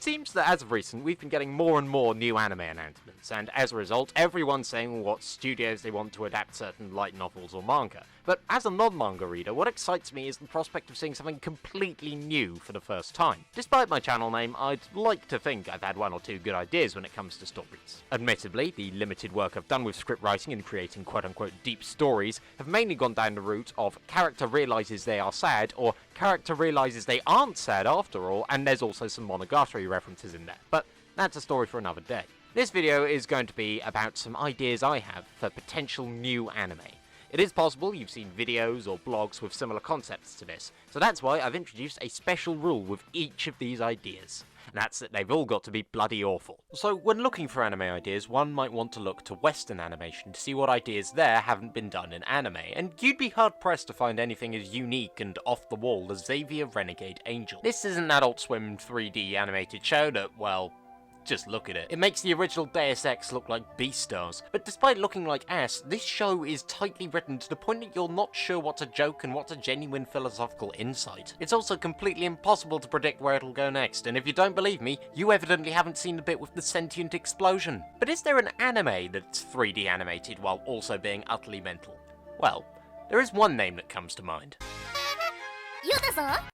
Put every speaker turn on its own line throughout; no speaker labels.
It seems that as of recent, we've been getting more and more new anime announcements, and as a result, everyone's saying what studios they want to adapt certain light novels or manga. But as a non-manga reader, what excites me is the prospect of seeing something completely new for the first time. Despite my channel name, I'd like to think I've had one or two good ideas when it comes to stories. Admittedly, the limited work I've done with script writing and creating quote-unquote deep stories have mainly gone down the route of character realizes they are sad, or character realizes they aren't sad after all, and there's also some Monogatari references in there. But that's a story for another day. This video is going to be about some ideas I have for potential new anime. It is possible you've seen videos or blogs with similar concepts to this, so that's why I've introduced a special rule with each of these ideas. And that's that they've all got to be bloody awful. So when looking for anime ideas, one might want to look to Western animation to see what ideas there haven't been done in anime, and you'd be hard pressed to find anything as unique and off the wall as Xavier Renegade Angel. This is an Adult Swim 3D animated show that, well, just look at it. It makes the original Deus Ex look like Beastars, but despite looking like ass, this show is tightly written to the point that you're not sure what's a joke and what's a genuine philosophical insight. It's also completely impossible to predict where it'll go next, and if you don't believe me, you evidently haven't seen the bit with the sentient explosion. But is there an anime that's 3D animated while also being utterly mental? Well, there is one name that comes to mind.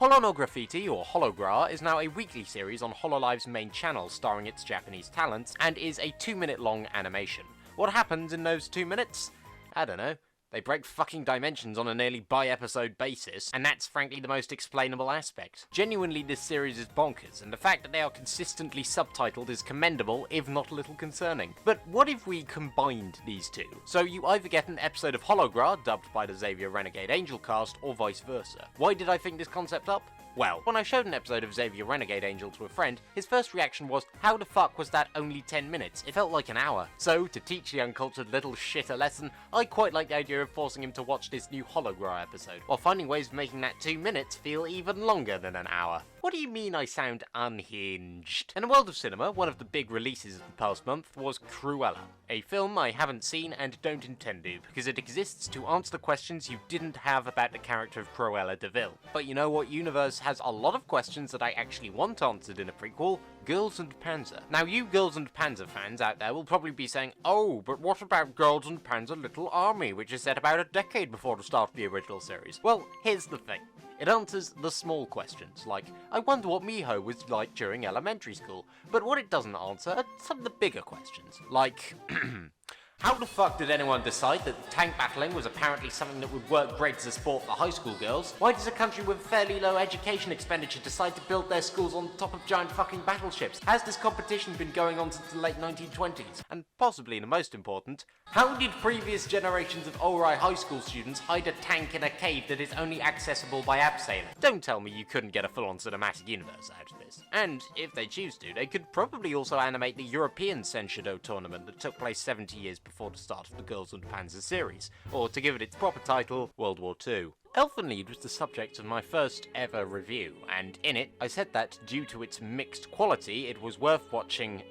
Holonograffiti, or Hologra, is now a weekly series on Hololive's main channel starring its Japanese talents, and is a 2-minute long animation. What happens in those 2 minutes? I don't know. They break fucking dimensions on a nearly by-episode basis, and that's frankly the most explainable aspect. Genuinely, this series is bonkers, and the fact that they are consistently subtitled is commendable, if not a little concerning. But what if we combined these two? So you either get an episode of Hologra, dubbed by the Xavier Renegade Angel cast, or vice versa. Why did I think this concept up? Well, when I showed an episode of Xavier Renegade Angel to a friend, his first reaction was, how the fuck was that only 10 minutes? It felt like an hour. So, to teach the uncultured little shit a lesson, I quite like the idea of forcing him to watch this new Hologra episode, while finding ways of making that 2 minutes feel even longer than an hour. What do you mean I sound unhinged? In the world of cinema, one of the big releases of the past month was Cruella, a film I haven't seen and don't intend to, because it exists to answer the questions you didn't have about the character of Cruella de Vil. But you know what universe has a lot of questions that I actually want answered in a prequel? Girls and Panzer. Now you Girls and Panzer fans out there will probably be saying, oh, but what about Girls and Panzer Little Army, which is set about a decade before the start of the original series? Well, here's the thing. It answers the small questions, like, I wonder what Miho was like during elementary school, but what it doesn't answer are some of the bigger questions, like, how the fuck did anyone decide that tank battling was apparently something that would work great as a sport for high school girls? Why does a country with fairly low education expenditure decide to build their schools on top of giant fucking battleships? Has this competition been going on since the late 1920s? And possibly the most important, how did previous generations of Ori high school students hide a tank in a cave that is only accessible by abseiling? Don't tell me you couldn't get a full-on cinematic universe out of this. And if they choose to, they could probably also animate the European Senshido tournament that took place 70 years before the start of the Girls and Panzer series, or to give it its proper title, World War II. Elfenlied was the subject of my first ever review, and in it I said that due to its mixed quality it was worth watching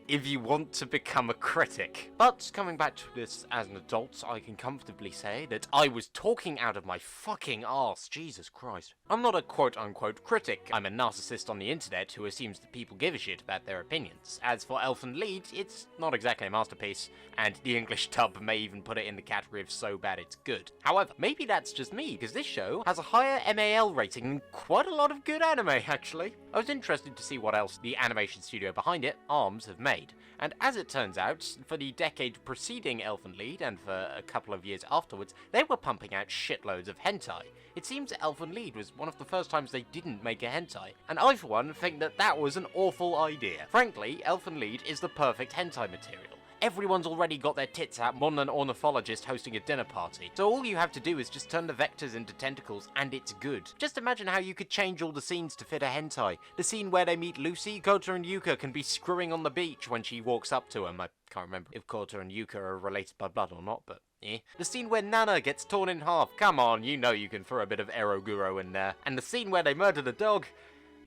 if you want to become a critic. But coming back to this as an adult, I can comfortably say that I was talking out of my fucking arse, Jesus Christ. I'm not a quote-unquote critic. I'm a narcissist on the internet who assumes that people give a shit about their opinions. As for Elfenlied, it's not exactly a masterpiece, and the English dub may even put it in the category of so bad it's good. However, maybe that's just me, because this show has a higher MAL rating than quite a lot of good anime, actually. I was interested to see what else the animation studio behind it, ARMS, have made. And as it turns out, for the decade preceding Elfenlied, and for a couple of years afterwards, they were pumping out shitloads of hentai. It seems Elfenlied was one of the first times they didn't make a hentai, and I for one think that that was an awful idea. Frankly, Elfenlied is the perfect hentai material. Everyone's already got their tits out more than an ornithologist hosting a dinner party, so all you have to do is just turn the vectors into tentacles, and it's good. Just imagine how you could change all the scenes to fit a hentai. The scene where they meet Lucy, Kota and Yuka can be screwing on the beach when she walks up to him. I can't remember if Kota and Yuka are related by blood or not, but the scene where Nana gets torn in half. Come on, you know you can throw a bit of Eroguro in there. And the scene where they murder the dog.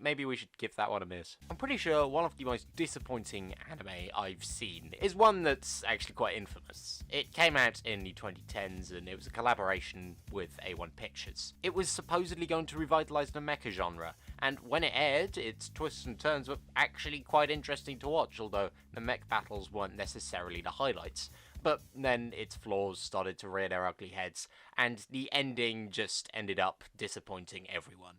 maybe we should give that one a miss. I'm pretty sure one of the most disappointing anime I've seen is one that's actually quite infamous. It came out in the 2010s and it was a collaboration with A1 Pictures. It was supposedly going to revitalise the mecha genre, and when it aired, its twists and turns were actually quite interesting to watch, although the mech battles weren't necessarily the highlights. But then its flaws started to rear their ugly heads, and the ending just ended up disappointing everyone.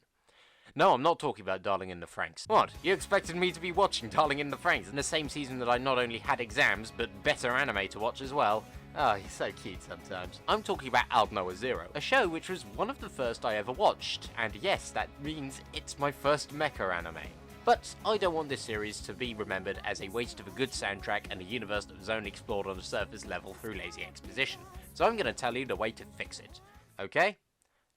No, I'm not talking about Darling in the Franxx. What? You expected me to be watching Darling in the Franxx in the same season that I not only had exams, but better anime to watch as well? Oh, he's so cute sometimes. I'm talking about Aldnoah Zero, a show which was one of the first I ever watched, and yes, that means it's my first mecha anime. But I don't want this series to be remembered as a waste of a good soundtrack and a universe that was only explored on a surface level through lazy exposition, so I'm gonna tell you the way to fix it, okay?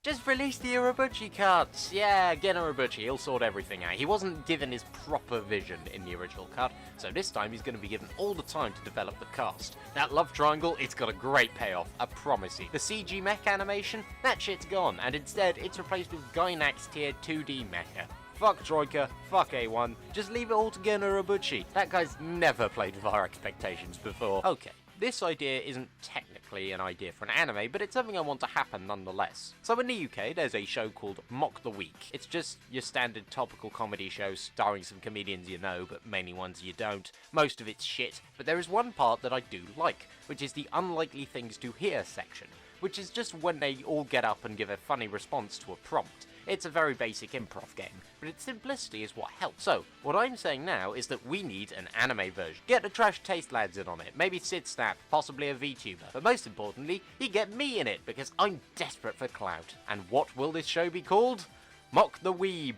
Just release the Urobuchi cuts! Yeah, get Urobuchi, he'll sort everything out. He wasn't given his proper vision in the original cut, so this time he's gonna be given all the time to develop the cast. That love triangle, it's got a great payoff, I promise you. The CG mech animation, that shit's gone, and instead it's replaced with Gainax tier 2D mecha. Fuck Troika, fuck A1, just leave it all to Gen Urobuchi. That guy's never played with our expectations before. Okay, this idea isn't technically an idea for an anime, but it's something I want to happen nonetheless. So in the UK, there's a show called Mock the Week. It's just your standard topical comedy show starring some comedians you know, but mainly ones you don't. Most of it's shit, but there is one part that I do like, which is the unlikely things to hear section, which is just when they all get up and give a funny response to a prompt. It's a very basic improv game, but its simplicity is what helps. So, what I'm saying now is that we need an anime version. Get the Trash Taste lads in on it, maybe Sid Snap, possibly a VTuber, but most importantly, you get me in it, because I'm desperate for clout. And what will this show be called? Mock the Weeb.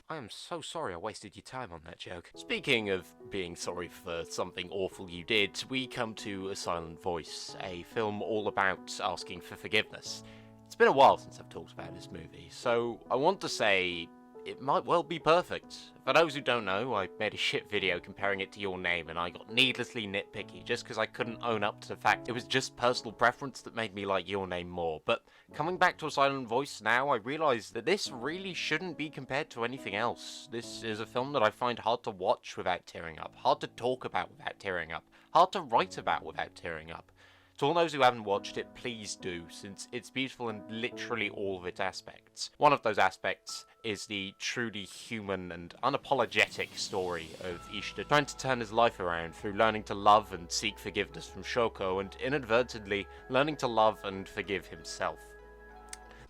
I am so sorry I wasted your time on that joke. Speaking of being sorry for something awful you did, we come to A Silent Voice, a film all about asking for forgiveness. It's been a while since I've talked about this movie, so I want to say it might well be perfect. For those who don't know, I made a shit video comparing it to Your Name, and I got needlessly nitpicky just because I couldn't own up to the fact it was just personal preference that made me like Your Name more. But coming back to A Silent Voice now, I realise that this really shouldn't be compared to anything else. This is a film that I find hard to watch without tearing up, hard to talk about without tearing up, hard to write about without tearing up. To all those who haven't watched it, please do, since it's beautiful in literally all of its aspects. One of those aspects is the truly human and unapologetic story of Ishida trying to turn his life around through learning to love and seek forgiveness from Shoko, and inadvertently learning to love and forgive himself.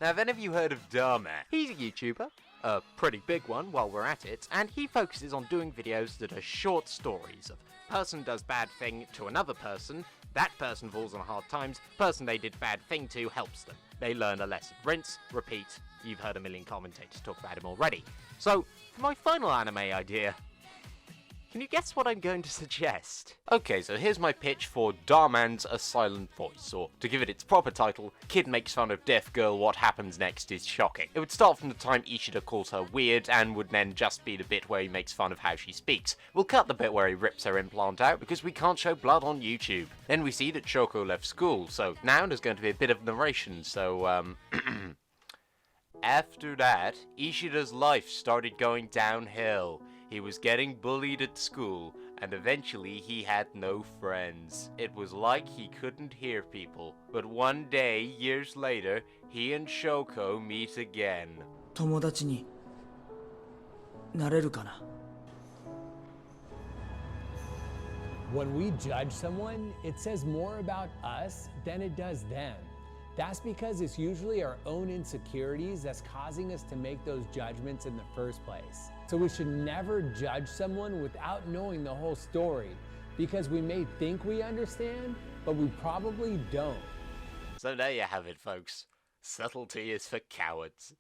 Now, have any of you heard of Dharma? He's a YouTuber, a pretty big one while we're at it, and he focuses on doing videos that are short stories of person does bad thing to another person, that person falls on hard times, person they did bad thing to helps them. They learn a lesson. Rinse, repeat. You've heard a million commentators talk about him already. So, for my final anime idea, can you guess what I'm going to suggest? Okay, so here's my pitch for Darman's A Silent Voice, or to give it its proper title, Kid Makes Fun of Deaf Girl, What Happens Next is Shocking. It would start from the time Ishida calls her weird, and would then just be the bit where he makes fun of how she speaks. We'll cut the bit where he rips her implant out, because we can't show blood on YouTube. Then we see that Shoko left school, so now there's going to be a bit of narration, so, After that, Ishida's life started going downhill. He was getting bullied at school, and eventually he had no friends. It was like he couldn't hear people. But one day, years later, he and Shoko meet again.
友達になれるかな?
When we judge someone, it says more about us than it does them. That's because it's usually our own insecurities that's causing us to make those judgments in the first place. So we should never judge someone without knowing the whole story, because we may think we understand, but we probably don't.
So there you have it, folks. Subtlety is for cowards.